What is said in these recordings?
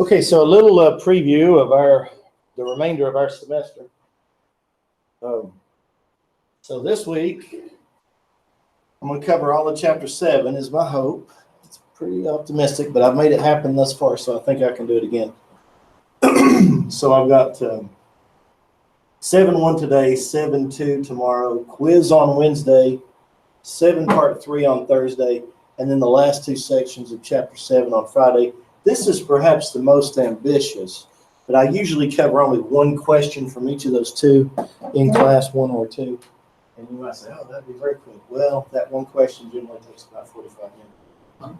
Okay, so a little preview of the remainder of our semester. So this week, I'm going to cover all of Chapter 7 is my hope. It's pretty optimistic, but I've made it happen thus far, so I think I can do it again. So I've got 7-1 today, 7-2 tomorrow, quiz on Wednesday, 7 part 3 on Thursday, and then the last two sections of Chapter 7 on Friday. This is perhaps the most ambitious, but I usually cover only one question from each of those two in class, 1 or 2. And you might say, oh, that'd be very quick. Well, that one question generally takes about 45 minutes.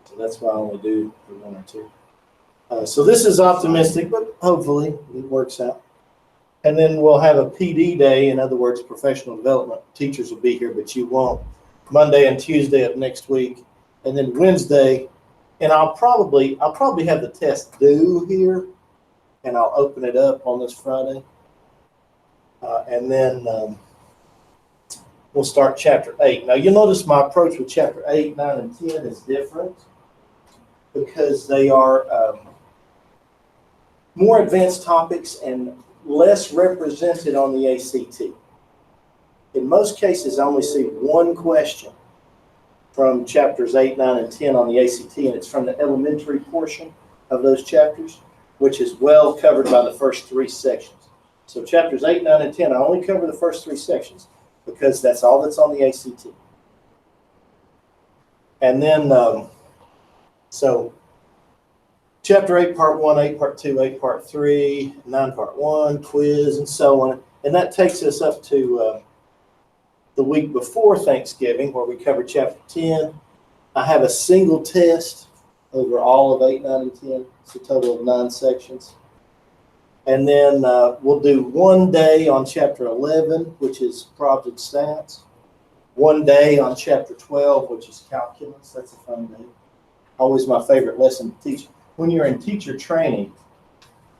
So that's why I only do the 1 or 2. So this is optimistic, but hopefully it works out. And then we'll have a PD day, in other words, professional development. Teachers will be here, but you won't. Monday and Tuesday of next week. And then Wednesday, and I'll probably have the test due here, and I'll open it up on this Friday. And then we'll start Chapter 8. Now, you'll notice my approach with Chapter 8, 9, and 10 is different because they are more advanced topics and less represented on the ACT. In most cases, I only see one question from Chapters 8, 9, and 10 on the ACT, and it's from the elementary portion of those chapters, which is well covered by the first 3 sections. So Chapters 8, 9, and 10, I only cover the first 3 sections because that's all that's on the ACT. And then, so Chapter 8, Part 1, 8, Part 2, 8, Part 3, 9, Part 1, quiz, and so on. And that takes us up to the week before Thanksgiving, where we cover Chapter 10. I have a single test over all of 8, 9, and 10. It's a total of 9 sections. And then we'll do 1 day on Chapter 11, which is probs and stats. 1 day on Chapter 12, which is calculus. That's a fun day. Always my favorite lesson to teach. When you're in teacher training,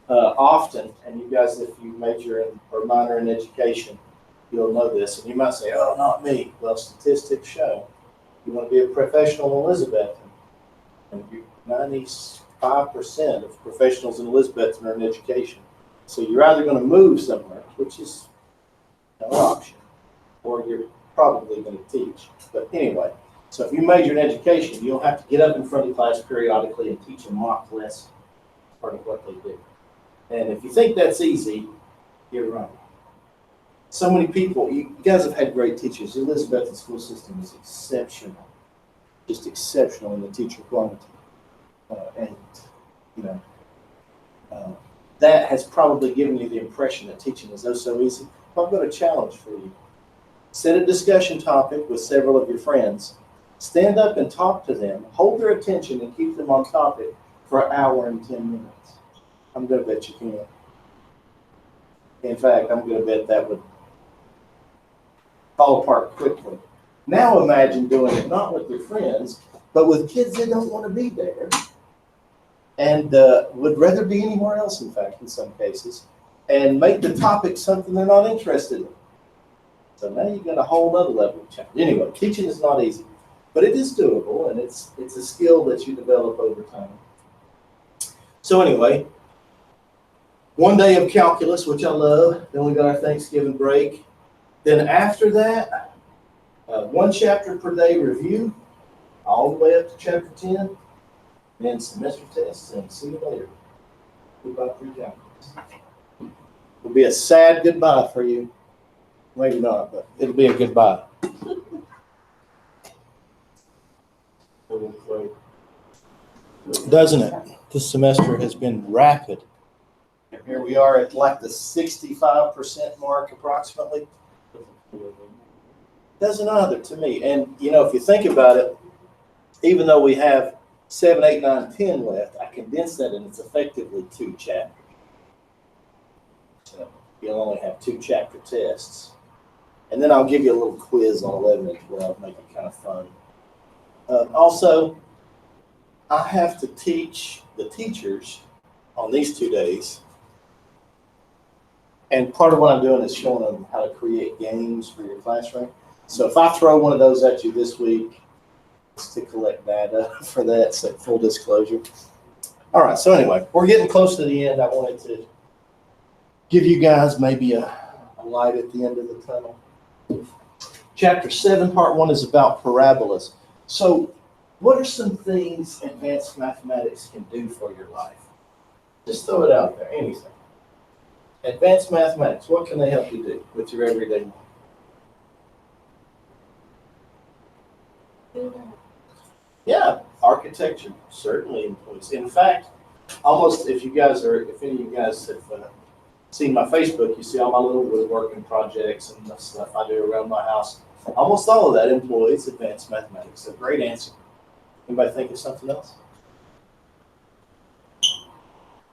often, and you guys, if you major in or minor in education, you'll know this. And you might say, oh, not me. Well, statistics show you want to be a professional Elizabethan. And 95% of professionals in Elizabethan are in education. So you're either going to move somewhere, which is no option, or you're probably going to teach. But anyway, so if you major in education, you'll have to get up in front of class periodically and teach a mock lesson, part of what they do. And if you think that's easy, you're wrong. So many people, you guys have had great teachers. The Elizabethan school system is exceptional, just exceptional in the teacher quality. And, you know, that has probably given you the impression that teaching is oh so easy. Well, I've got a challenge for you. Set a discussion topic with several of your friends. Stand up and talk to them. Hold their attention and keep them on topic for an hour and 10 minutes. I'm going to bet you can. In fact, I'm going to bet that would fall apart quickly. Now imagine doing it not with your friends, but with kids that don't want to be there and would rather be anywhere else, in fact, in some cases, and make the topic something they're not interested in. So now you've got a whole other level of challenge. Anyway, teaching is not easy, but it is doable, and it's a skill that you develop over time. So anyway, 1 day of calculus, which I love. Then we got our Thanksgiving break. Then after that, 1 chapter per day review, all the way up to Chapter 10, then semester tests, and see you later. Goodbye for your calculus. It'll be a sad goodbye for you. Maybe not, but it'll be a goodbye. Doesn't it? This semester has been rapid. And here we are at like the 65% mark approximately. Doesn't either to me. And, you know, if you think about it, even though we have 7, 8, 9, 10 left, I condensed that and it's effectively 2 chapters. So you'll only have 2 chapter tests. And then I'll give you a little quiz on 11 and 12, make it kind of fun. Also, I have to teach the teachers on these 2 days. And part of what I'm doing is showing them how to create games for your classroom. So if I throw one of those at you this week, it's to collect data for that, so full disclosure. All right, so anyway, we're getting close to the end. I wanted to give you guys maybe a light at the end of the tunnel. Chapter 7, part 1 is about parabolas. So what are some things advanced mathematics can do for your life? Just throw it out there, anything. Advanced mathematics, what can they help you do with your everyday life? Yeah, architecture certainly influences. In fact, almost if any of you guys have seen my Facebook, you see all my little woodworking projects and the stuff I do around my house. Almost all of that employs advanced mathematics. A great answer. Anybody think of something else?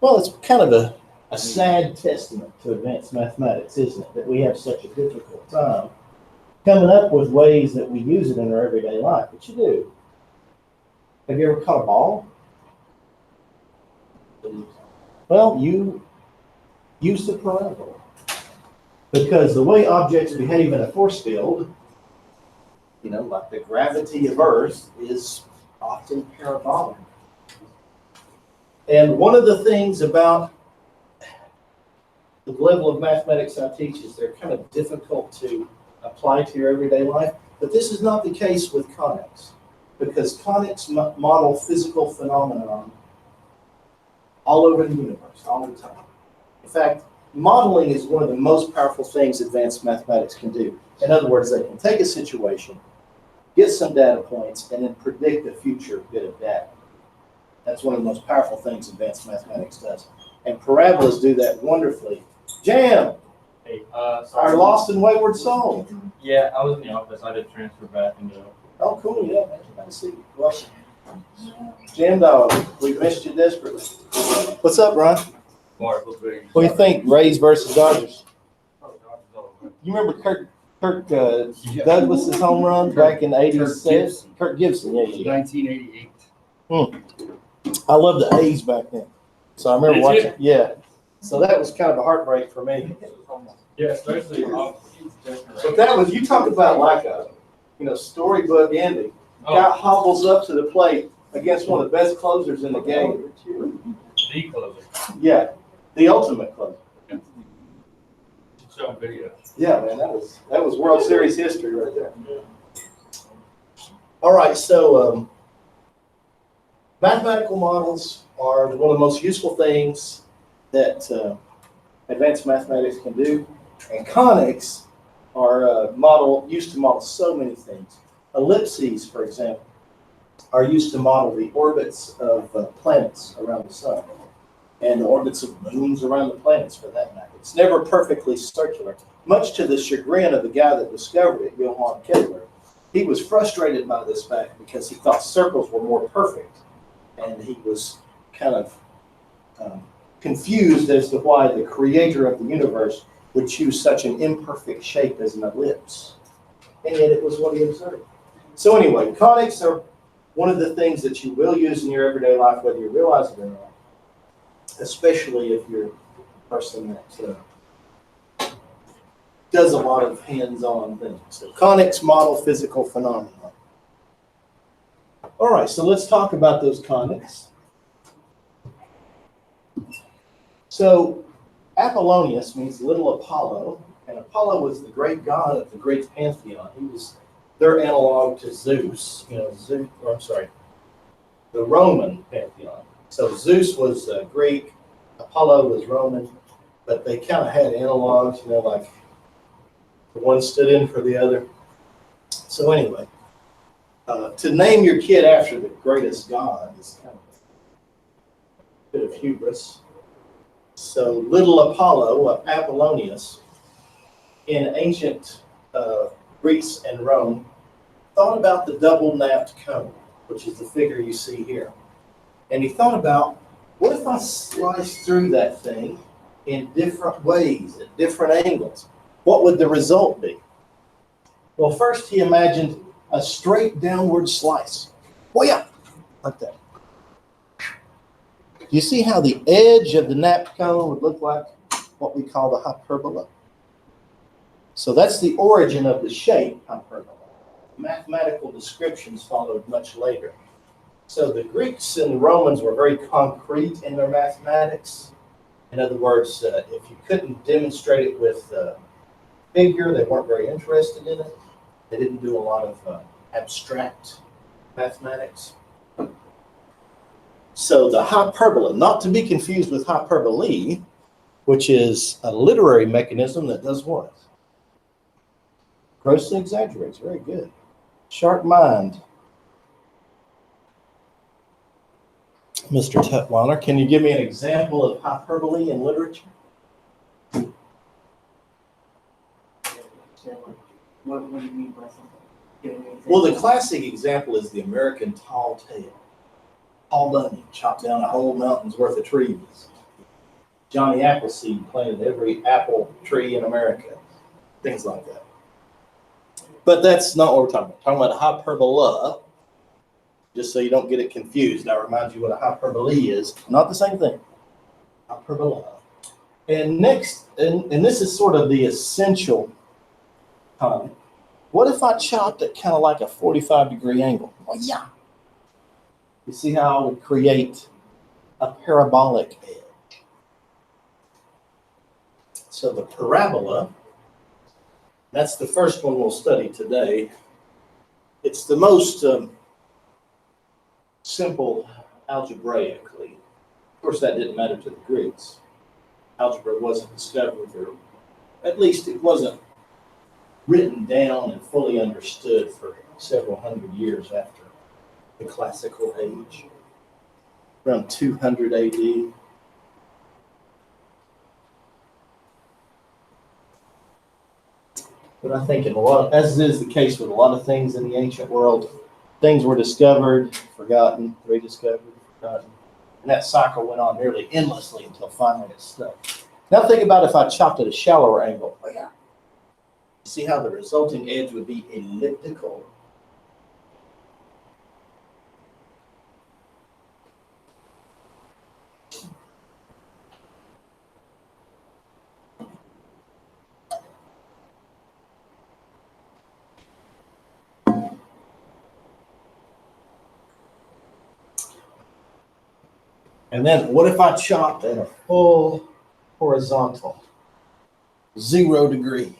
Well, it's kind of a sad testament to advanced mathematics, isn't it? That we have such a difficult time coming up with ways that we use it in our everyday life. But you do. Have you ever caught a ball? Well, you use the parabola. Because the way objects behave in a force field, like the gravity of Earth, is often parabolic. And one of the things about the level of mathematics I teach is they're kind of difficult to apply to your everyday life. But this is not the case with conics, because conics model physical phenomenon all over the universe, all the time. In fact, modeling is one of the most powerful things advanced mathematics can do. In other words, they can take a situation, get some data points, and then predict a future bit of data. That's one of the most powerful things advanced mathematics does. And parabolas do that wonderfully. Jam! Hey, our lost and wayward soul. Yeah, I was in the office. I did transfer back into. Oh, cool. Yeah, man. Nice to see you. Well, Jam Dog, we missed you desperately. What's up, Ron? What do you think, Rays versus Dodgers? You remember Kirk Douglas's home run back in the 80s? Kirk Gibson, yeah. 1988. I love the A's back then. So I remember watching. Yeah. So that was kind of a heartbreak for me. Yeah, especially. But that was, you talk about like a, storybook ending. Guy hobbles up to the plate against one of the best closers in the game. The closer. Yeah, the ultimate closer. Show video. Yeah, man, that was World Series history right there. All right, so mathematical models are one of the most useful things that advanced mathematics can do, and conics are used to model so many things. Ellipses, for example, are used to model the orbits of planets around the sun, and the orbits of moons around the planets, for that matter. It's never perfectly circular, much to the chagrin of the guy that discovered it, Johann Kepler. He was frustrated by this fact because he thought circles were more perfect, and he was kind of confused as to why the creator of the universe would choose such an imperfect shape as an ellipse. And yet it was what he observed. So anyway, conics are one of the things that you will use in your everyday life, whether you realize it or not, especially if you're a person that does a lot of hands-on things. So conics model physical phenomena. All right, so let's talk about those conics. So Apollonius means little Apollo, and Apollo was the great god of the Greek pantheon. He was their analog to Zeus, the Roman pantheon. So Zeus was Greek, Apollo was Roman, but they kind of had analogs, like the one stood in for the other. So anyway, to name your kid after the greatest god is kind of a bit of hubris. So little Apollo, Apollonius, in ancient Greece and Rome, thought about the double-napped cone, which is the figure you see here. And he thought about, what if I slice through that thing in different ways, at different angles? What would the result be? Well, first he imagined a straight downward slice. Way up, like that. Do you see how the edge of the napped cone would look like what we call the hyperbola? So that's the origin of the shape hyperbola. Mathematical descriptions followed much later. So the Greeks and the Romans were very concrete in their mathematics. In other words, if you couldn't demonstrate it with figure, they weren't very interested in it. They didn't do a lot of abstract mathematics. So the hyperbola, not to be confused with hyperbole, which is a literary mechanism that does what? Grossly exaggerates. Very good. Sharp mind. Mr. Tutwiler, can you give me an example of hyperbole in literature? What do you mean by something? Give me an example. Well, the classic example is the American tall tale. Paul Bunyan chopped down a whole mountain's worth of trees. Johnny Appleseed planted every apple tree in America. Things like that. But that's not what we're talking about. We're talking about hyperbola, just so you don't get it confused. I'll remind you what a hyperbole is. Not the same thing. Hyperbola. And next, and this is sort of the essential time. What if I chopped it kind of like a 45-degree angle? Well, yeah. You see how I would create a parabolic edge. So the parabola, that's the first one we'll study today. It's the most simple algebraically. Of course, that didn't matter to the Greeks. Algebra wasn't discovered, or at least it wasn't written down and fully understood for several hundred years after the classical age, around 200 AD. But I think in a lot, as is the case with a lot of things in the ancient world, things were discovered, forgotten, rediscovered, forgotten. And that cycle went on nearly endlessly until finally it stuck. Now think about if I chopped at a shallower angle. Oh, yeah. See how the resulting edge would be elliptical. And then what if I chopped at a full horizontal, 0 degrees?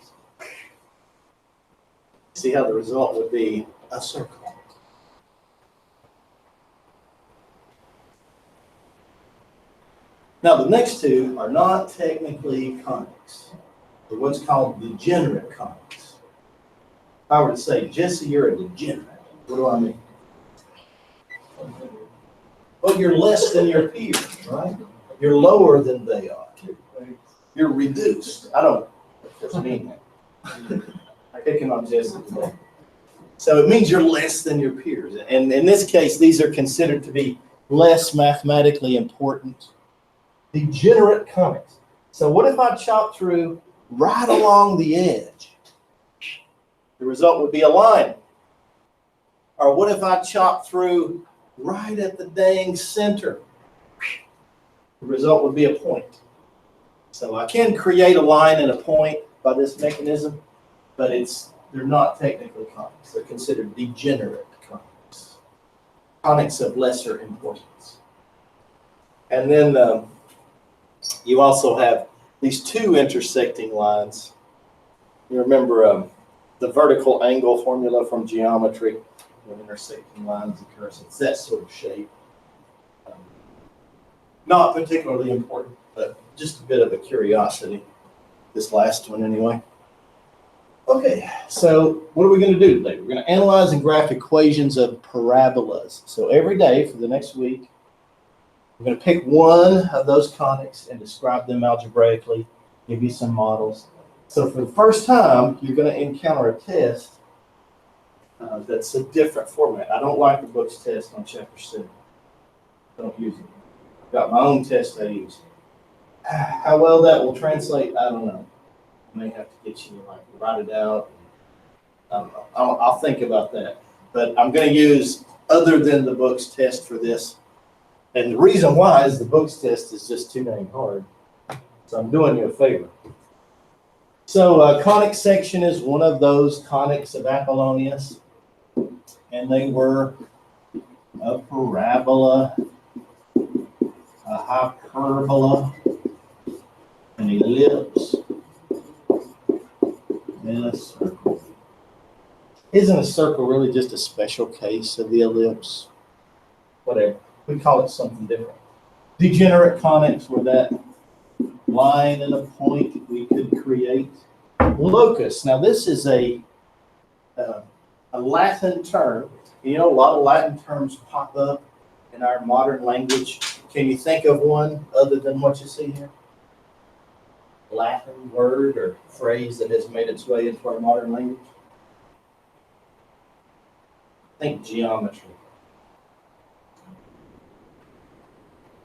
See how the result would be a circle. Now the next two are not technically conics. They're what's called degenerate conics. If I were to say, Jesse, you're a degenerate, what do I mean? Well, you're less than your peers, right? You're lower than they are. You're reduced. I don't mean that. I'm picking on Jesse today. So it means you're less than your peers. And in this case, these are considered to be less mathematically important. Degenerate conics. So what if I chop through right along the edge? The result would be a line. Or what if I chop through right at the dang center? The result would be a point. So I can create a line and a point by this mechanism, but they're not technically conics. They're considered degenerate conics. Conics of lesser importance. And then you also have these two intersecting lines. You remember the vertical angle formula from geometry, when intersecting lines occur. So it's that sort of shape. Not particularly important, but just a bit of a curiosity. This last one anyway. Okay, so what are we going to do today? We're going to analyze and graph equations of parabolas. So every day for the next week, we're going to pick one of those conics and describe them algebraically, give you some models. So for the first time, you're going to encounter a test that's a different format. I don't like the book's test on chapter 7. Don't use it. I've got my own test I use. How well that will translate, I don't know. I may have to get you to write it out. I don't know. I'll think about that. But I'm going to use other than the book's test for this. And the reason why is the book's test is just too dang hard. So I'm doing you a favor. So conic section is one of those conics of Apollonius. And they were a parabola, a hyperbola, an ellipse, and a circle. Isn't a circle really just a special case of the ellipse? Whatever. We call it something different. Degenerate conics were that line and a point we could create. Locus. Now this is a Latin term. You know, a lot of Latin terms pop up in our modern language. Can you think of one other than what you see here? Latin word or phrase that has made its way into our modern language? Think geometry.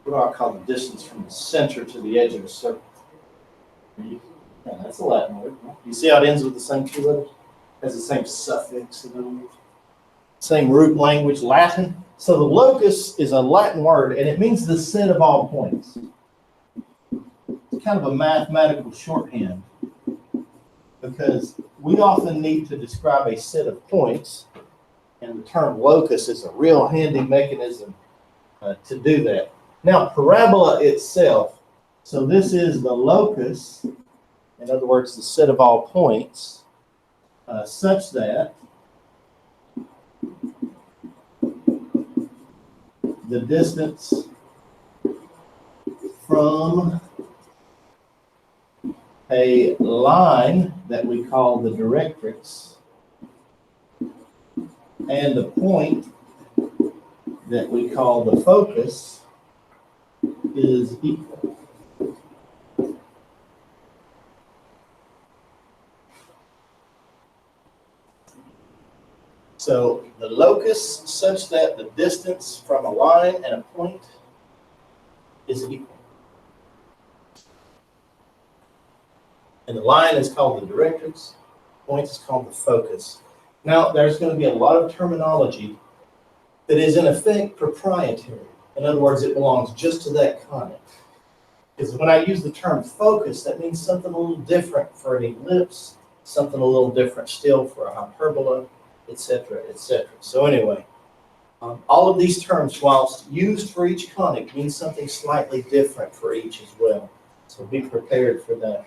What do I call the distance from the center to the edge of a circle? Yeah, that's a Latin word. You see how it ends with the same two letters? Has the same suffix, in other words. Same root language, Latin. So the locus is a Latin word, and it means the set of all points. It's kind of a mathematical shorthand, because we often need to describe a set of points, and the term locus is a real handy mechanism to do that. Now, parabola itself, so this is the locus, in other words, the set of all points, such that the distance from a line that we call the directrix and the point that we call the focus is equal. So the locus such that the distance from a line and a point is equal. And the line is called the directrix, point is called the focus. Now, there's going to be a lot of terminology that is in effect proprietary. In other words, it belongs just to that conic. Because when I use the term focus, that means something a little different for an ellipse, something a little different still for a hyperbola, etc., etc. So anyway, all of these terms, whilst used for each conic, mean something slightly different for each as well. So be prepared for that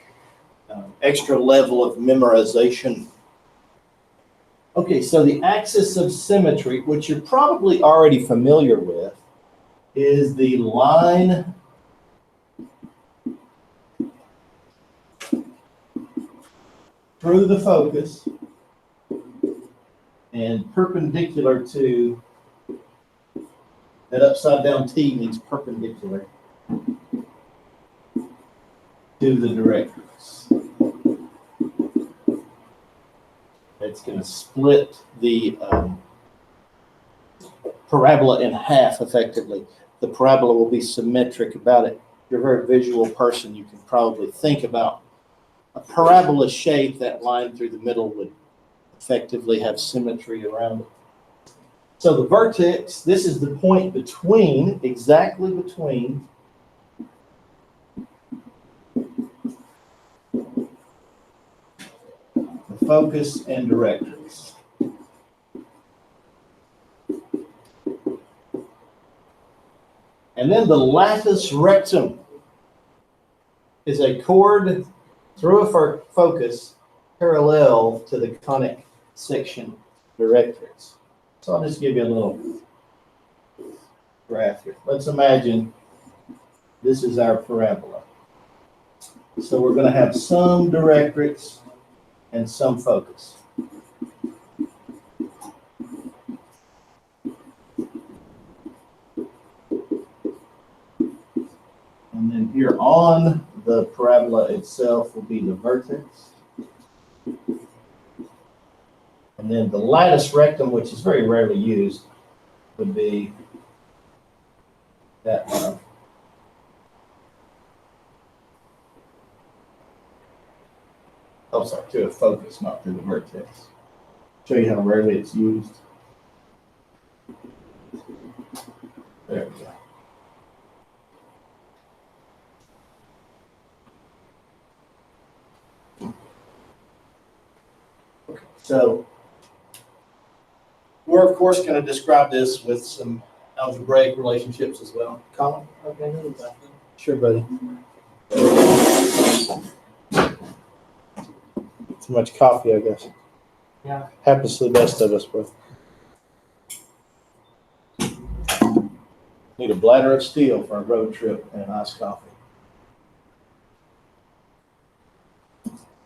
extra level of memorization. Okay, so the axis of symmetry, which you're probably already familiar with, is the line through the focus and perpendicular to that upside down T means perpendicular to the directrix. It's going to split the parabola in half effectively. The parabola will be symmetric about it. If you're a very visual person, you can probably think about a parabola shape. That line through the middle would effectively have symmetry around it. So the vertex, this is the point between, exactly between the focus and directrix. And then the latus rectum is a chord through a focus parallel to the conic section directrix. So I'll just give you a little graph here. Let's imagine this is our parabola. So we're going to have some directrix and some focus. And then here on the parabola itself will be the vertex. And then the latus rectum, which is very rarely used, would be that one. Oh, sorry, to a focus, not to the vertex. Show you how rarely it's used. There we go. Okay, so we're of course going to describe this with some algebraic relationships as well. Colin? Okay, no, it's not. Sure, buddy. Too much coffee, I guess. Yeah. Happens to the best of us, bro. Need a bladder of steel for a road trip and an iced coffee.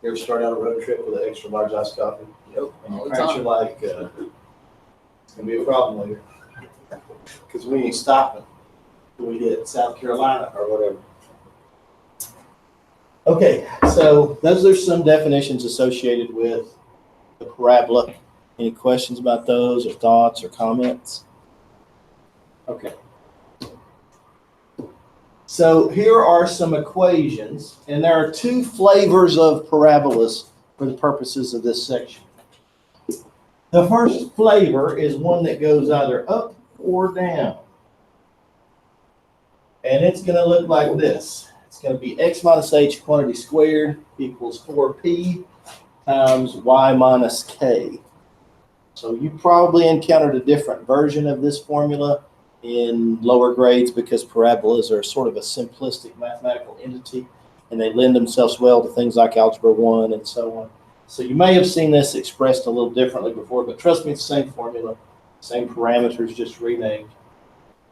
You ever start out a road trip with an extra large iced coffee? Yep. And All your the parents are time. like, it's gonna be a problem later. Because we ain't stopping till we hit South Carolina or whatever. Okay, so those are some definitions associated with the parabola. Any questions about those or thoughts or comments? Okay. So here are some equations, and there are two flavors of parabolas for the purposes of this section. The first flavor is one that goes either up or down. And it's going to look like this. It's going to be x minus h quantity squared equals 4p times y minus k. So you probably encountered a different version of this formula in lower grades because parabolas are sort of a simplistic mathematical entity, and they lend themselves well to things like Algebra 1 and so on. So you may have seen this expressed a little differently before, but trust me, it's the same formula, same parameters, just renamed.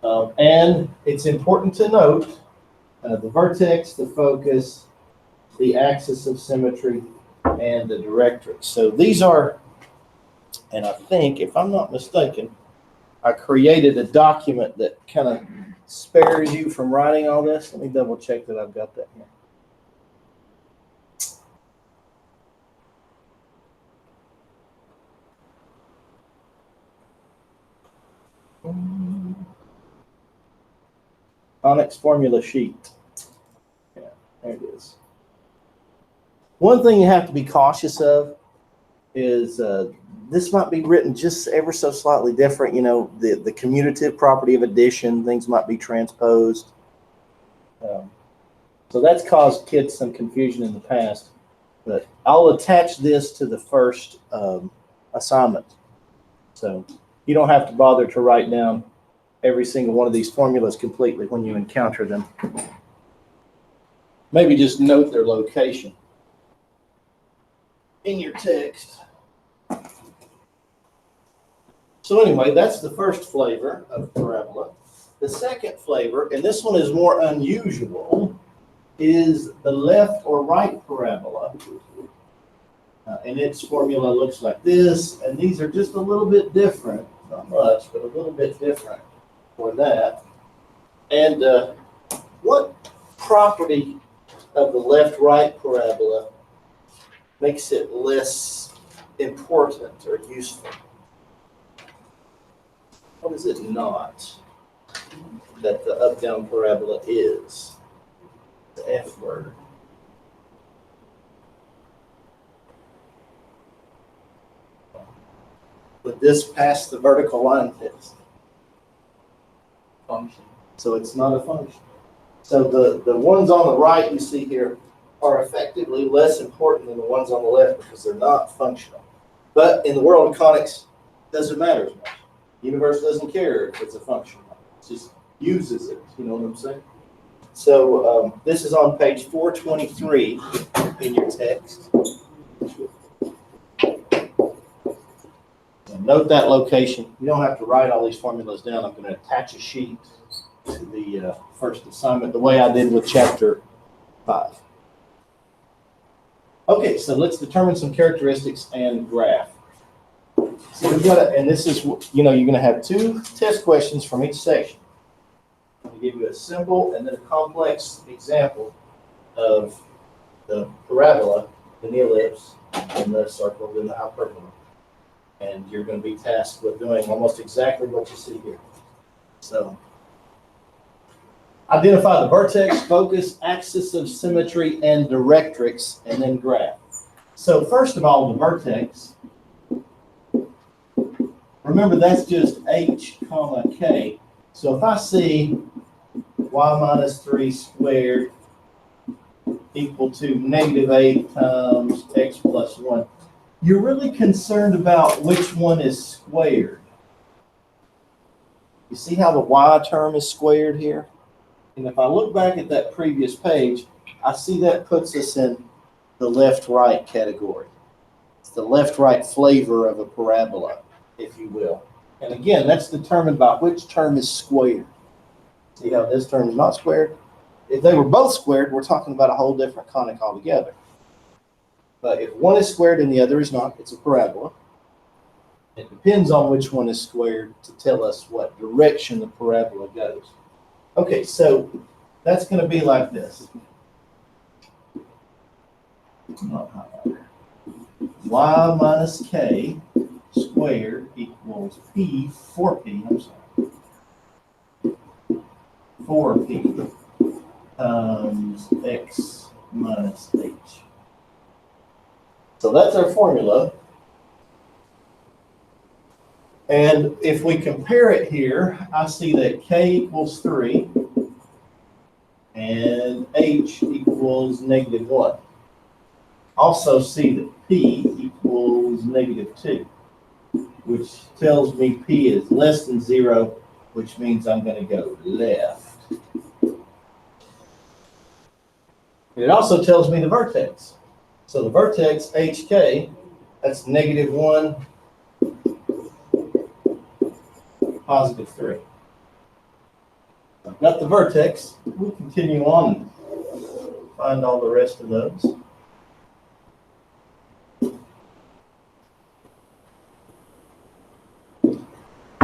And it's important to note the vertex, the focus, the axis of symmetry, and the directrix. So these are, and I think, if I'm not mistaken, I created a document that kind of spares you from writing all this. Let me double check that I've got that here. Onyx formula sheet. Yeah, there it is. One thing you have to be cautious of is this might be written just ever so slightly different. You know, the commutative property of addition, things might be transposed. So that's caused kids some confusion in the past. But I'll attach this to the first assignment. So you don't have to bother to write down every single one of these formulas completely when you encounter them. Maybe just note their location in your text. So anyway, that's the first flavor of parabola. The second flavor, and this one is more unusual, is the left or right parabola. And its formula looks like this, and these are just a little bit different, not much, but a little bit different for that. And what property of the left-right parabola makes it less important or useful? What is it not that the up-down parabola is? The F word. Would this pass the vertical line test? Function. So it's not a function. So the ones on the right you see here are effectively less important than the ones on the left because they're not functional. But in the world of conics, it doesn't matter as much. The universe doesn't care if it's a function. It just uses it. You know what I'm saying? So this is on page 423 in your text. And note that location. You don't have to write all these formulas down. I'm going to attach a sheet to the first assignment the way I did with chapter 5. Okay, so let's determine some characteristics and graph. So we've got and this is, you're going to have 2 test questions from each section. I'm going to give you a simple and then a complex example of the parabola, then the ellipse, and the circle, then the hyperbola. And you're going to be tasked with doing almost exactly what you see here. So identify the vertex, focus, axis of symmetry, and directrix, and then graph. So first of all, the vertex. Remember, that's just h, comma, k. So if I see y minus 3 squared equal to -8 times x plus 1, you're really concerned about which one is squared. You see how the y term is squared here? And if I look back at that previous page, I see that puts us in the left-right category. It's the left-right flavor of a parabola, if you will. And again, that's determined by which term is squared. See how this term is not squared? If they were both squared, we're talking about a whole different conic altogether. But if one is squared and the other is not, it's a parabola. It depends on which one is squared to tell us what direction the parabola goes. Okay, so that's going to be like this. Y minus k squared equals p, 4p, I'm sorry, 4p times x minus h. So that's our formula. And if we compare it here, I see that k equals 3 and h equals -1. Also see that p equals -2, which tells me p is less than 0, which means I'm going to go left. And it also tells me the vertex. So the vertex, hk, that's -1, +3. I've got the vertex. We'll continue on and find all the rest of those.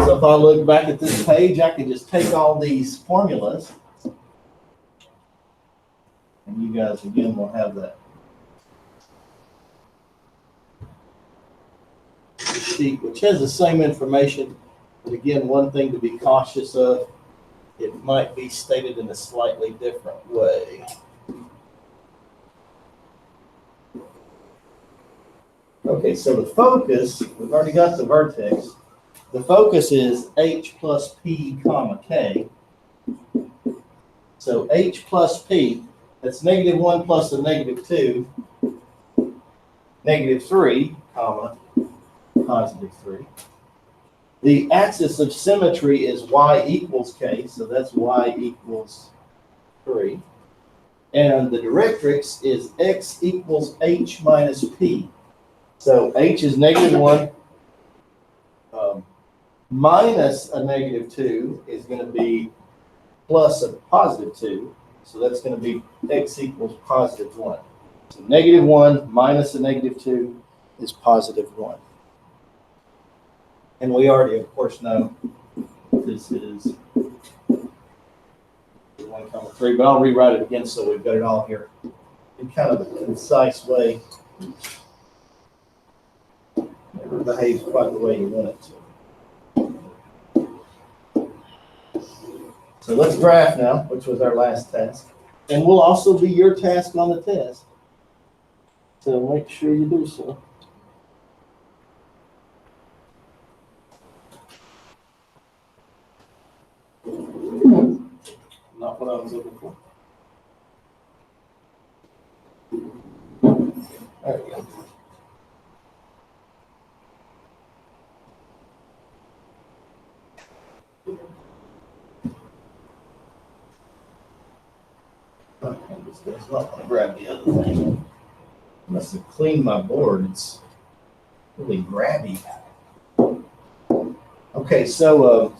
So if I look back at this page, I can just take all these formulas, and you guys again will have that sheet, which has the same information, but again, one thing to be cautious of, it might be stated in a slightly different way. Okay, so the focus, we've already got the vertex. The focus is h plus p comma k. So h plus p, that's -1 plus a -2, -3, comma, +3. The axis of symmetry is y equals k, so that's y equals 3. And the directrix is x equals h minus p. So h is -1. Minus a -2 is going to be plus a +2. So that's going to be x equals +1. So -1 minus a -2 is +1. And we already, of course, know this is 1,3, but I'll rewrite it again so we've got it all here in kind of a concise way. Never behaves quite the way you want it to. So let's graph now, which was our last task. And will also be your task on the test. So make sure you do so. Not what I was looking for. There we go. It's not going to grab the other thing. I must have cleaned my board. It's really grabby. Okay, so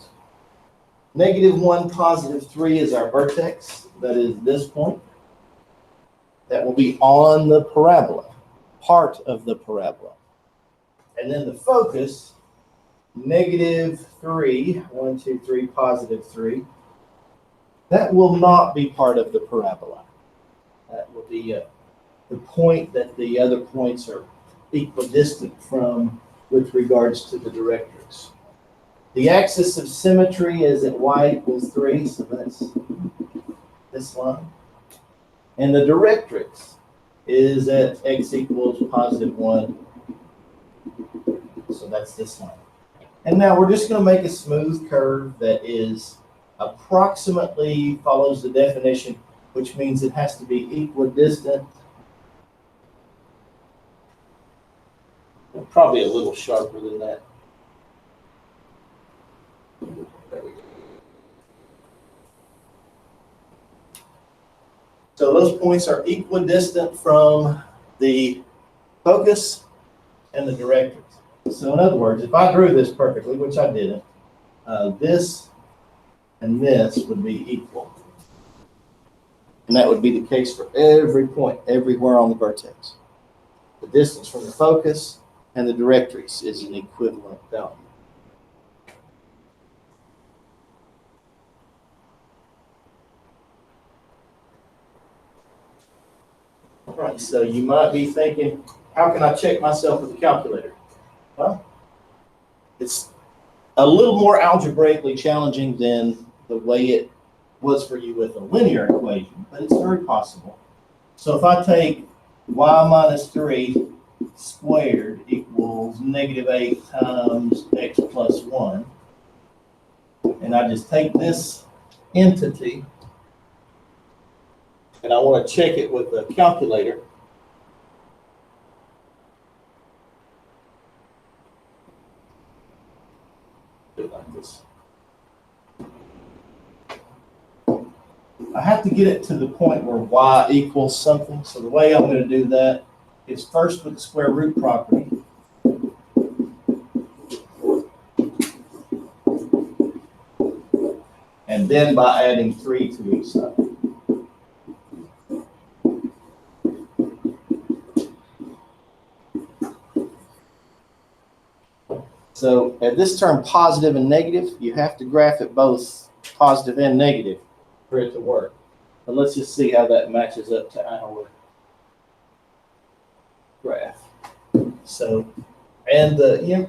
-1, +3 is our vertex. That is this point. That will be on the parabola, part of the parabola. And then the focus, -3, 1, 2, 3, +3. That will not be part of the parabola. That will be the point that the other points are equidistant from with regards to the directrix. The axis of symmetry is at y equals 3, so that's this line. And the directrix is at x equals +1, so that's this line. And now we're just going to make a smooth curve that is approximately follows the definition, which means it has to be equidistant. Probably a little sharper than that. There we go. So those points are equidistant from the focus and the directrix. So in other words, if I drew this perfectly, which I didn't, this and this would be equal. And that would be the case for every point, everywhere on the vertex. The distance from the focus and the directrix is an equivalent value. All right, so you might be thinking, how can I check myself with a calculator? Well, it's a little more algebraically challenging than the way it was for you with a linear equation, but it's very possible. So if I take y minus 3 squared equals -8 times x plus 1, and I just take this entity and I want to check it with a calculator, do it like this. I have to get it to the point where y equals something. So the way I'm going to do that is first with the square root property. And then by adding 3 to each side. So at this term positive and negative, you have to graph it both positive and negative for it to work. But let's just see how that matches up to our graph. So, and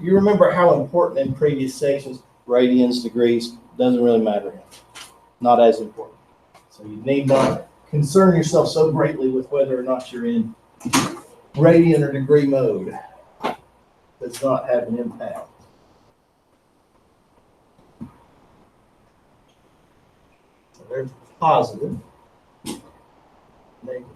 you remember how important in previous sections, radians, degrees, doesn't really matter. Not as important. So you need not concern yourself so greatly with whether or not you're in radian or degree mode. Does not have an impact. So they're positive, negative.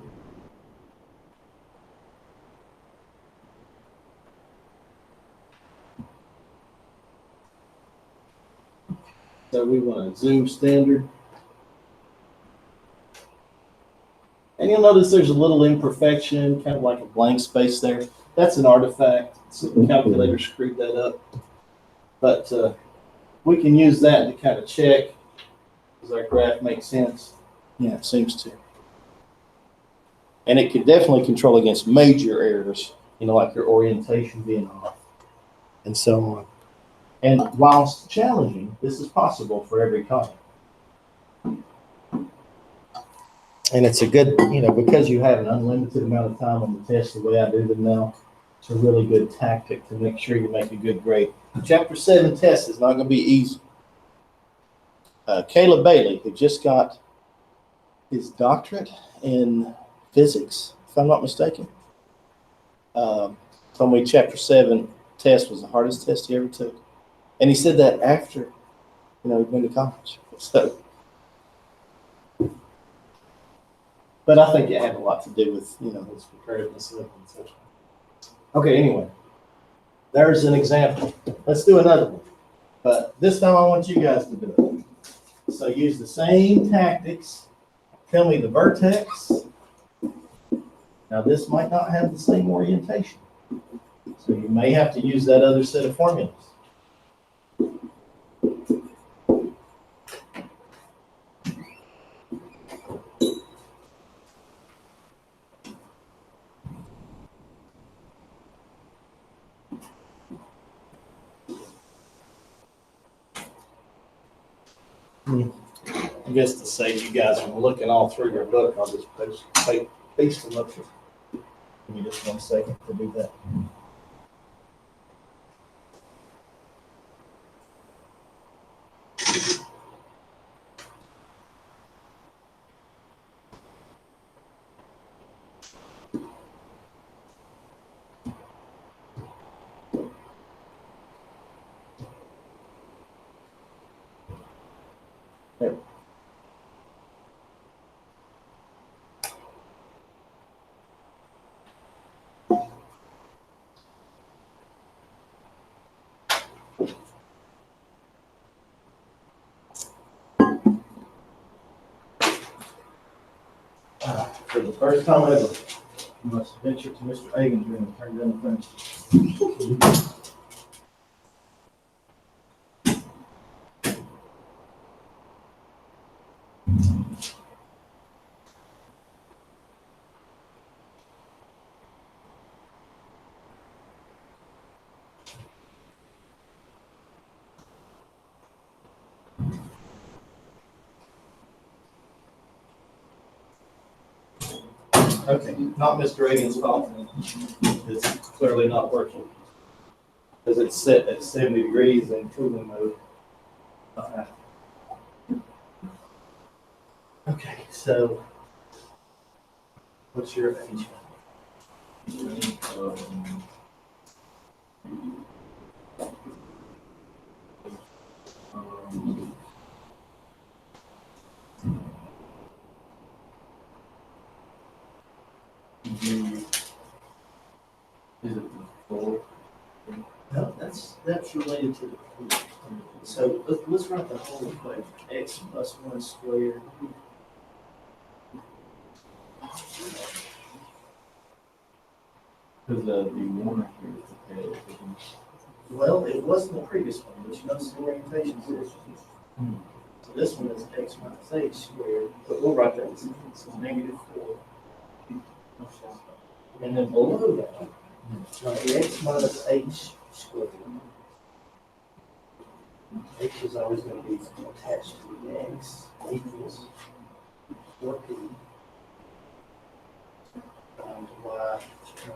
So we want to zoom standard. And you'll notice there's a little imperfection, kind of like a blank space there. That's an artifact. So the calculator screwed that up. But we can use that to kind of check. Does our graph make sense? Yeah, it seems to. And it could definitely control against major errors, like your orientation being off and so on. And whilst challenging, this is possible for every column. And it's a good, because you have an unlimited amount of time on the test, the way I do them now, it's a really good tactic to make sure you make a good grade. The Chapter 7 test is not going to be easy. Caleb Bailey, who just got his doctorate in physics, if I'm not mistaken, told me Chapter 7 test was the hardest test he ever took. And he said that after, he'd been to college. So, but I think it had a lot to do with, his preparedness and such. Okay, anyway, there's an example. Let's do another one. But this time I want you guys to do it. So use the same tactics. Tell me the vertex. Now this might not have the same orientation. So you may have to use that other set of formulas. I guess to save you guys from looking all through your book, I'll just paste them up here. Give me just 1 second to do that. There. For the first time ever, you must venture to Mr. Agan's room and turn down the furniture. Okay, not Mr. Agan's fault. It's clearly not working. Because it's set at 70 degrees in cooling mode. Okay, so what's your age? Is it the four? No, that's related to the food. So let's write the whole equation. X plus 1 squared. Because the one right here is the tail. Well, it wasn't the previous one, but you notice the orientation system. So this one is x minus h squared, but we'll write that as -4. And then below that, the x minus h squared. H is always going to be attached to the x equals 4p times y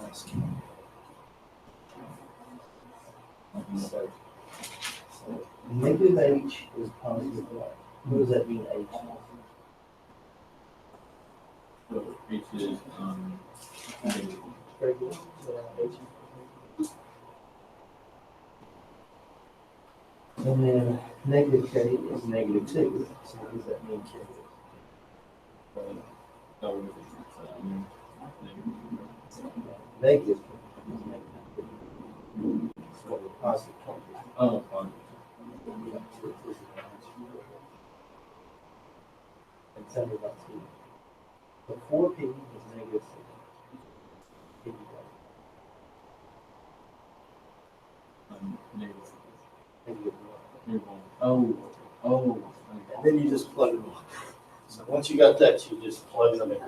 minus q. So negative h is positive y. What does that mean, h? So H is, negative. Very good. H. And then negative k is -2. So what does that mean, k? Negative. So positive 20. Oh, fine. And tell me about 2. So 4p is -6. Negative. Negative 1. Oh. And then you just plug them in. So once you got that, you just plug them in.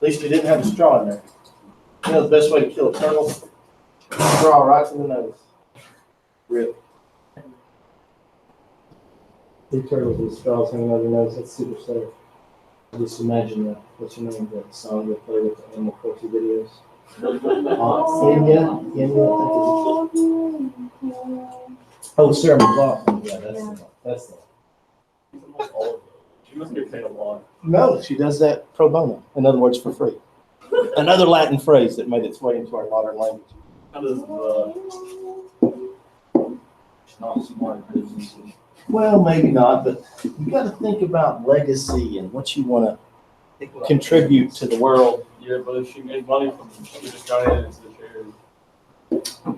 At least you didn't have a straw in there. You know the best way to kill a turtle? Straw right to the nose. Rip. Two turtles with straws hanging out of their nose. That's super safe. Just imagine that. What's your name? That song they play with the animal cruelty videos. Enya. Oh, Sarah McLachlan. Yeah, that's the. She must get paid a lot. No, she does that pro bono. In other words, for free. Another Latin phrase that made its way into our modern language. How does it's not smart business? Well, maybe not, but you got to think about legacy and what you want to contribute to the world. Yeah, but if she made money from it, she just got it into the charity.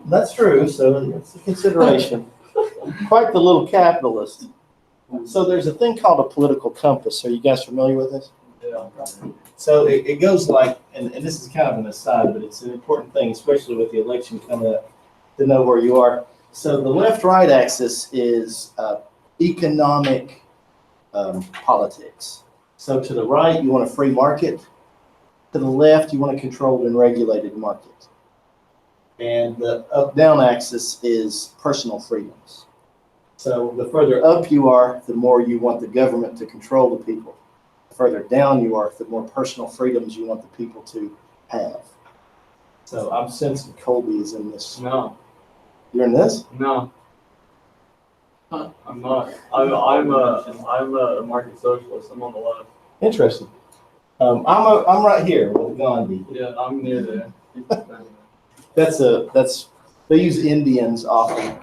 That's true, so it's a consideration. Quite the little capitalist. So there's a thing called a political compass. Are you guys familiar with this? Yeah. So it goes like, and this is kind of an aside, but it's an important thing, especially with the election coming up, to know where you are. So the left-right axis is economic politics. So to the right, you want a free market. To the left, you want a controlled and regulated market. And the up-down axis is personal freedoms. So the further up you are, the more you want the government to control the people. The further down you are, the more personal freedoms you want the people to have. So I'm sensing Colby is in this. No, You're in this? no. I'm not. I'm a market socialist. I'm on the left. Interesting. I'm right here with Gandhi. Yeah, I'm near there. They use Indians often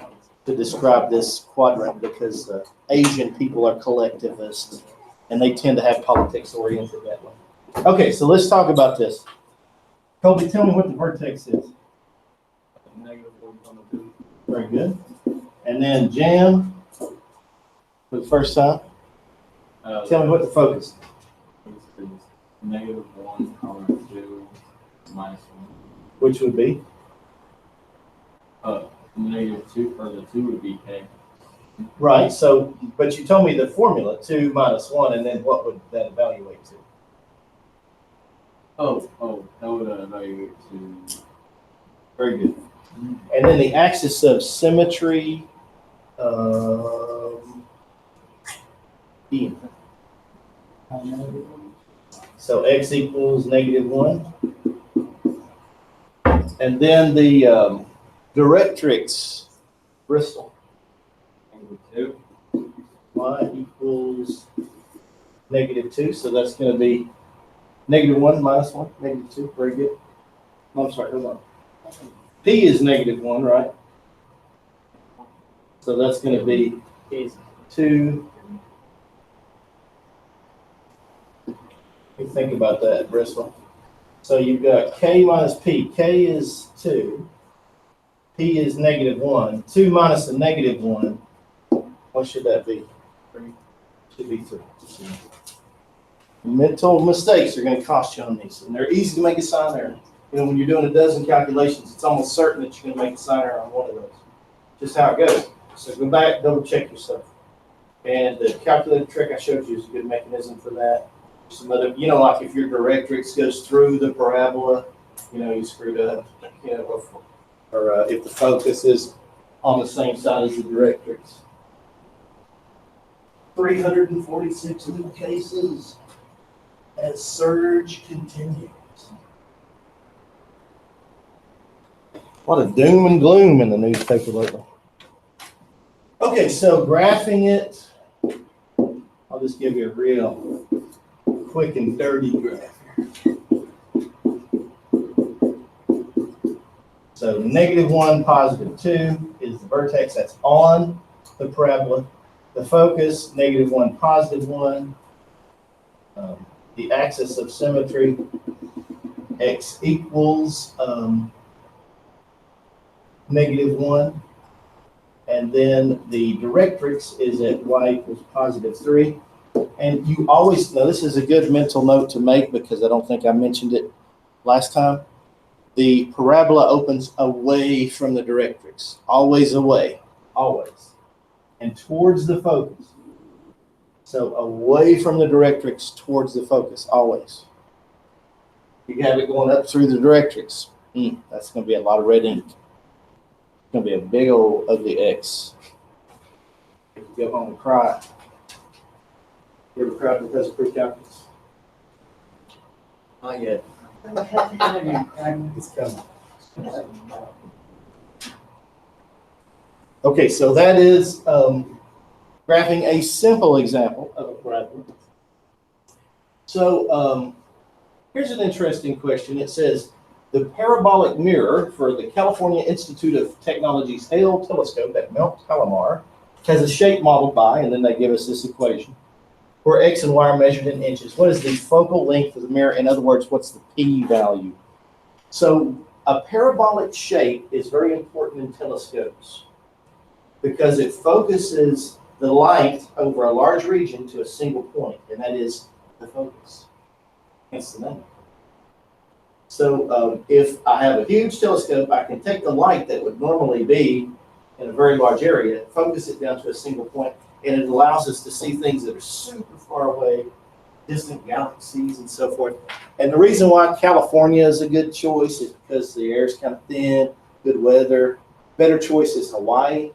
to describe this quadrant because Asian people are collectivists and they tend to have politics oriented that way. Okay, so let's talk about this. Colby, tell me what the vertex is. -1,2. Very good. And then Jan, for the first time, tell me what the focus is. -1, 2, -1. Which would be? -2 for the 2 would be K. Right, so, but you told me the formula, 2 minus 1, and then what would that evaluate to? That would evaluate to. Very good. And then the axis of symmetry, E. So x equals -1. And then the Directrix Bristol. -2. Y equals -2, so that's going to be -1 minus 1, -2. Very good. No, I'm sorry, hold on. P is -1, right? So that's going to be 2. You think about that, Bristol. So you've got K minus P. K is 2. P is -1. 2 minus the -1. What should that be? 3. Should be 3. Mental mistakes are going to cost you on these, and they're easy to make a sign error. You know, when you're doing a dozen calculations, it's almost certain that you're going to make a sign error on one of those. Just how it goes. So go back, double check yourself. And the calculator trick I showed you is a good mechanism for that. Some other, you know, like if your directrix goes through the parabola, you know, you screwed up. You know, or if the focus is on the same side as the directrix. 346 new cases as surge continues. A lot of doom and gloom in the newspaper lately. Okay, so graphing it, I'll just give you a real quick and dirty graph here. So -1, +2 is the vertex that's on the parabola. The focus, -1, +1. The axis of symmetry, x equals -1. And then the directrix is at y equals +3. And you always, now this is a good mental note to make because I don't think I mentioned it last time. The parabola opens away from the directrix, always away, always, and towards the focus. So away from the directrix, towards the focus, always. You have it going up through the directrix. That's going to be a lot of red ink. It's going to be a big old ugly X. If you go home and cry. You ever cried because of pre-calculus? Not yet. It's coming. Okay, so that is graphing a simple example of a parabola. So here's an interesting question. It says, the parabolic mirror for the California Institute of Technology's Hale telescope at Mount Palomar has a shape modeled by, and then they give us this equation, where x and y are measured in inches. What is the focal length of the mirror? In other words, what's the p value? So a parabolic shape is very important in telescopes because it focuses the light over a large region to a single point, and that is the focus. Hence the name. So if I have a huge telescope, I can take the light that would normally be in a very large area, focus it down to a single point, and it allows us to see things that are super far away, distant galaxies and so forth. And the reason why California is a good choice is because the air is kind of thin, good weather. Better choice is Hawaii.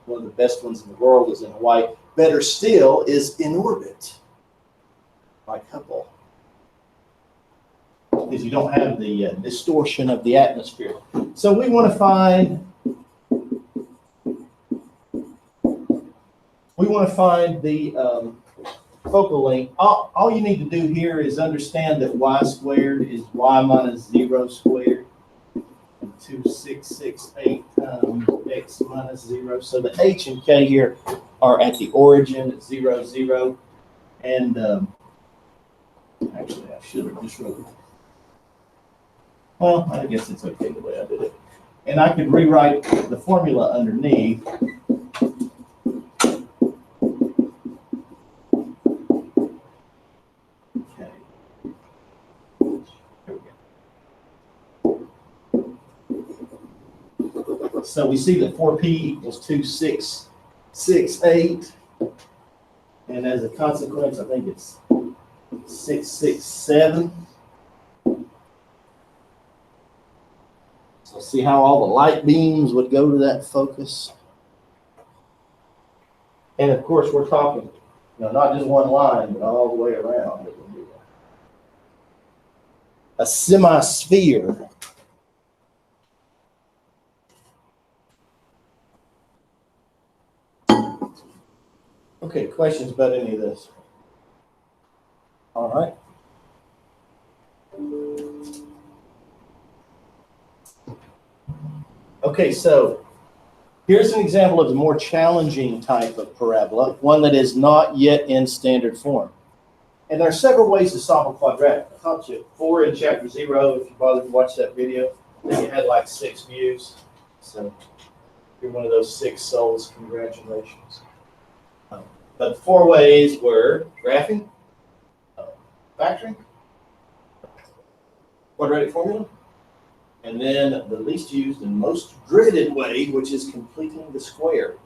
One of the best ones in the world is in Hawaii. Better still is in orbit, like Hubble, because you don't have the distortion of the atmosphere. So we want to find the focal length. All you need to do here is understand that y squared is y minus 0 squared. 2668 times x minus 0. So the h and k here are at the origin at 0, 0. And actually, I should have just wrote it. Well, I guess it's okay the way I did it. And I could rewrite the formula underneath. Okay. There we go. So we see that 4p equals 2668. And as a consequence, I think it's 667. So see how all the light beams would go to that focus. And of course, we're talking, not just one line, but all the way around. It would be a semi-sphere. Okay, questions about any of this? All right. Okay, so here's an example of the more challenging type of parabola, one that is not yet in standard form. And there are several ways to solve a quadratic. I taught you 4 in chapter 0, if you bothered to watch that video. Then you had like 6 views. So if you're one of those 6 souls, congratulations. But 4 ways were graphing, factoring, quadratic formula, and then the least used and most dreaded way, which is completing the square.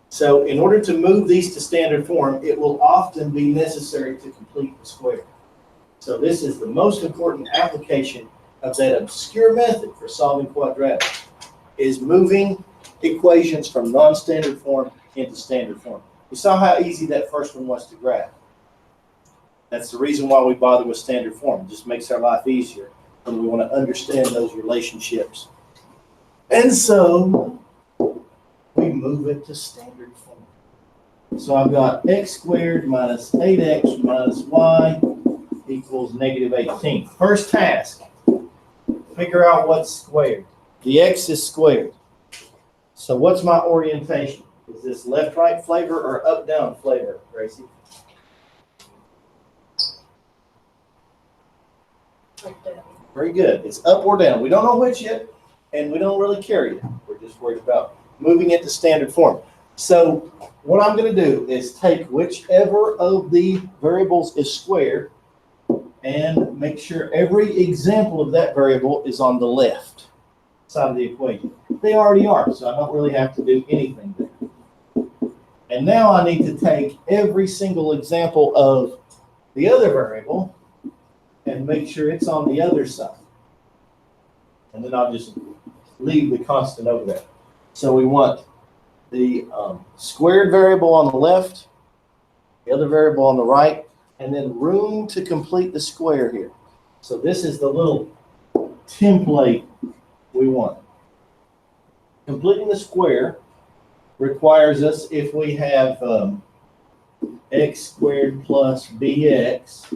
So in order to move these to standard form, it will often be necessary to complete the square. So this is the most important application of that obscure method for solving quadratics, is moving equations from non-standard form into standard form. You saw how easy that first one was to graph. That's the reason why we bother with standard form. It just makes our life easier, and we want to understand those relationships. And so we move it to standard form. So I've got x squared minus 8x minus y equals negative 18. First task, figure out what's squared. The x is squared. So what's my orientation? Is this left-right flavor or up-down flavor, Gracie? Very good. It's up or down. We don't know which yet, and we don't really care yet. We're just worried about moving it to standard form. So what I'm going to do is take whichever of the variables is squared and make sure every example of that variable is on the left side of the equation. They already are, so I don't really have to do anything there. And now I need to take every single example of the other variable and make sure it's on the other side. And then I'll just leave the constant over there. So we want the squared variable on the left, the other variable on the right, and then room to complete the square here. So this is the little template we want. Completing the square requires us, if we have x squared plus bx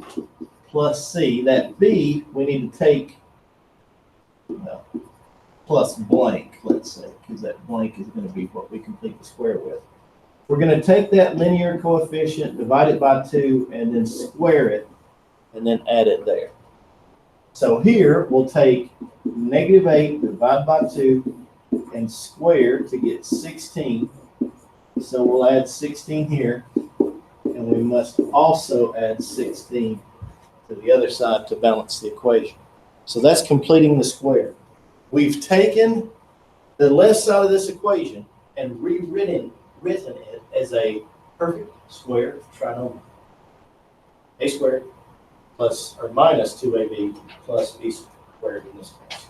plus c, that b we need to take plus blank, let's say, because that blank is going to be what we complete the square with. We're going to take that linear coefficient, divide it by 2, and then square it, and then add it there. So here we'll take negative 8 divided by 2 and square to get 16. So we'll add 16 here, and we must also add 16 to the other side to balance the equation. So that's completing the square. We've taken the left side of this equation and rewritten it as a perfect square trinomial. A squared plus or minus 2ab plus b squared in this case.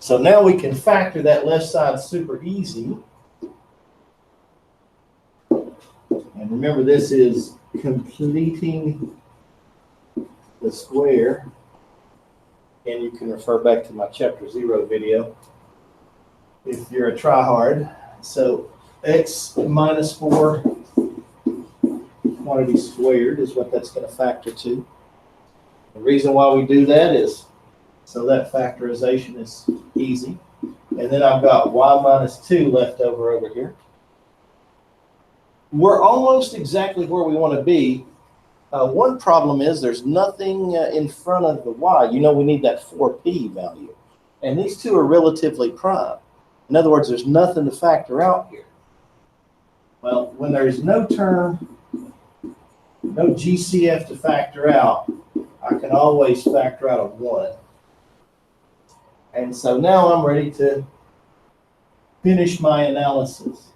So now we can factor that left side super easy. And remember, this is completing the square. And you can refer back to my chapter 0 video if you're a tryhard. So x minus 4 quantity squared is what that's going to factor to. The reason why we do that is so that factorization is easy. And then I've got y minus 2 left over here. We're almost exactly where we want to be. One problem is there's nothing in front of the y. You know we need that 4p value. And these two are relatively prime. In other words, there's nothing to factor out here. Well, when there's no term, no GCF to factor out, I can always factor out a 1. And so now I'm ready to finish my analysis.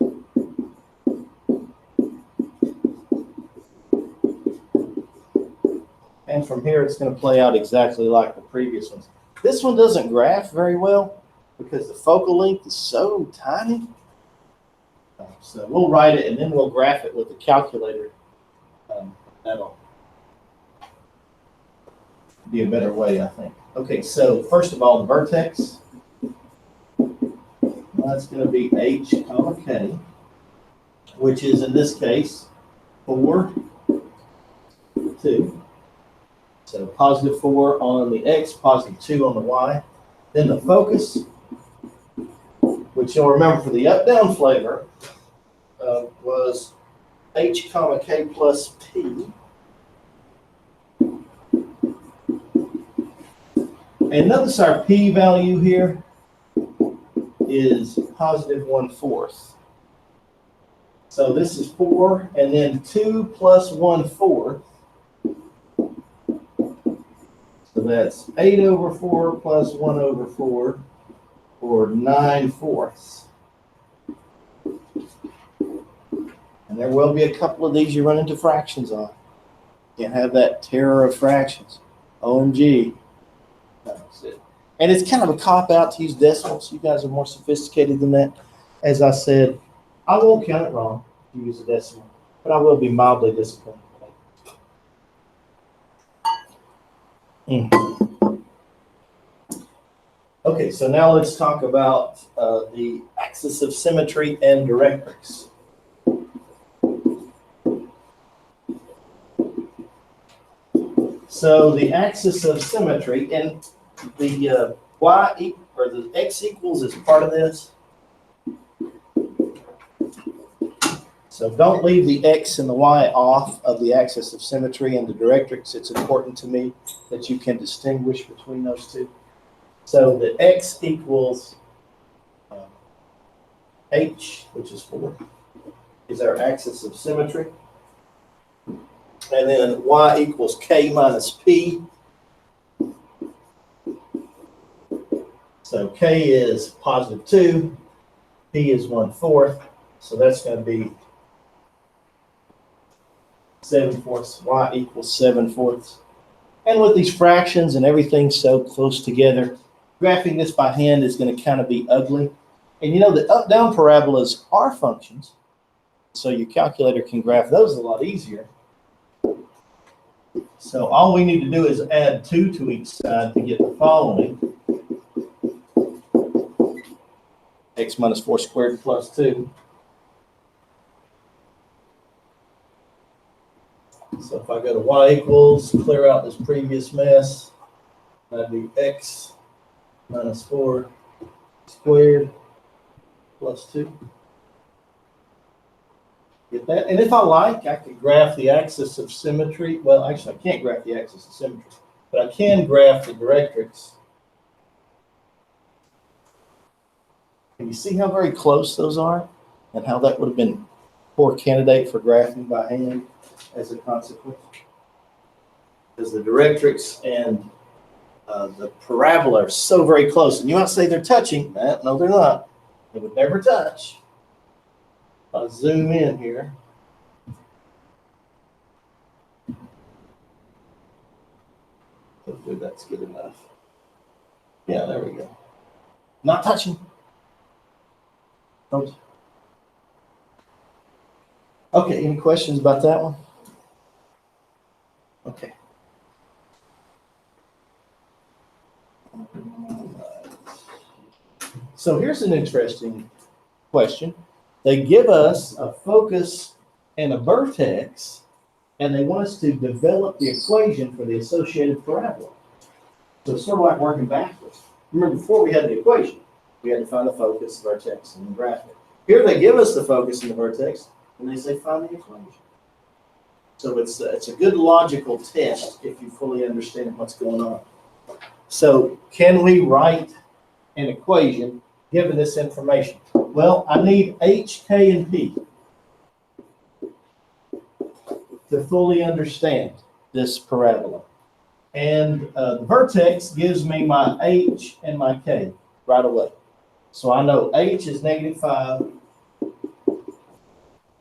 And from here, it's going to play out exactly like the previous ones. This one doesn't graph very well because the focal length is so tiny. So we'll write it and then we'll graph it with the calculator. That'll be a better way, I think. Okay, so first of all, the vertex. That's going to be h comma k, which is in this case 4, 2. So positive 4 on the x, positive 2 on the y. Then the focus, which you'll remember for the up-down flavor, was h comma k plus p. And notice our p value here is positive 1/4. So this is 4, and then 2 plus 1/4. So that's 8/4 plus 1/4, or 9/4. And there will be a couple of these you run into fractions on. Can't have that terror of fractions. OMG. That's it. And it's kind of a cop-out to use decimals. You guys are more sophisticated than that. As I said, I won't count it wrong if you use a decimal, but I will be mildly disappointed. Okay, so now let's talk about the axis of symmetry and directrix. So the axis of symmetry, and the y or the x equals is part of this. So don't leave the x and the y off of the axis of symmetry and the directrix. It's important to me that you can distinguish between those two. So the x equals h, which is 4, is our axis of symmetry. And then y equals k minus p. So k is positive 2, p is 1/4. So that's going to be 7/4. Y equals 7/4. And with these fractions and everything so close together, graphing this by hand is going to kind of be ugly. And you know, the up-down parabolas are functions, so your calculator can graph those a lot easier. So all we need to do is add 2 to each side to get the following. X minus 4 squared plus 2. So if I go to y equals, clear out this previous mess, that'd be x minus 4 squared plus 2. Get that? And if I like, I could graph the axis of symmetry. Well, actually, I can't graph the axis of symmetry, but I can graph the directrix. Can you see how very close those are and how that would have been a poor candidate for graphing by hand as a consequence? Because the directrix and the parabola are so very close. And you might say they're touching. No, they're not. They would never touch. I'll zoom in here. Hopefully that's good enough. Yeah, there we go. Not touching. Don't. Okay, any questions about that one? Okay. So here's an interesting question. They give us a focus and a vertex, and they want us to develop the equation for the associated parabola. So it's sort of like working backwards. Remember, before we had the equation, we had to find the focus, vertex, and graph it. Here they give us the focus and the vertex, and they say find the equation. So it's a good logical test if you fully understand what's going on. So can we write an equation given this information? Well, I need H, K, and P to fully understand this parabola. And the vertex gives me my H and my K right away. So I know H is -5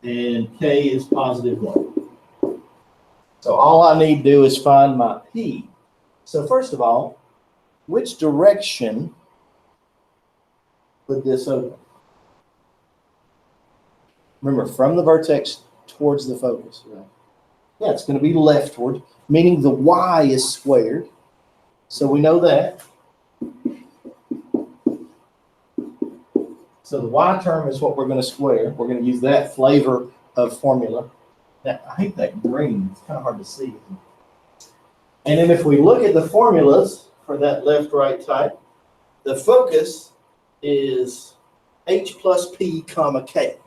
and K is +1. So all I need to do is find my P. So first of all, which direction would this open? Remember, from the vertex towards the focus, right? Yeah, it's going to be leftward, meaning the y is squared. So we know that. So the y term is what we're going to square. We're going to use that flavor of formula. Now, I hate that green. It's kind of hard to see. And then if we look at the formulas for that left-right type, the focus is H plus P comma K.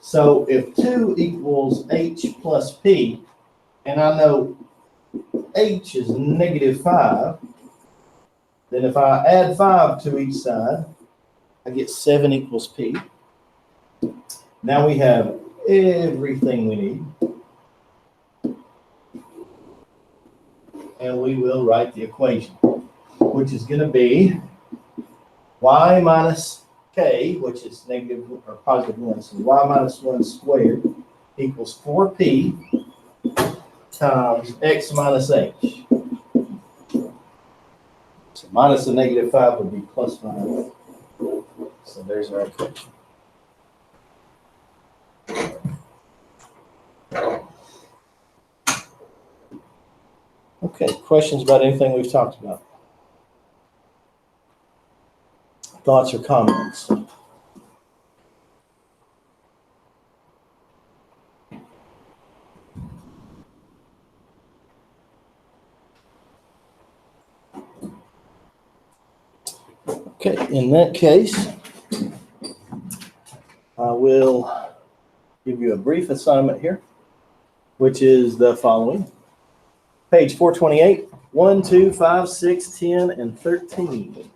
So if 2 equals H plus P, and I know H is -5, then if I add 5 to each side, I get 7 equals P. Now we have everything we need. And we will write the equation, which is going to be y minus K, which is negative or +1. So y minus 1 squared equals 4P times x minus h. So minus the -5 would be +5. So there's our equation. Okay, questions about anything we've talked about? Thoughts or comments? Okay, in that case, I will give you a brief assignment here, which is the following. Page 428, 1, 2, 5, 6, 10, and 13.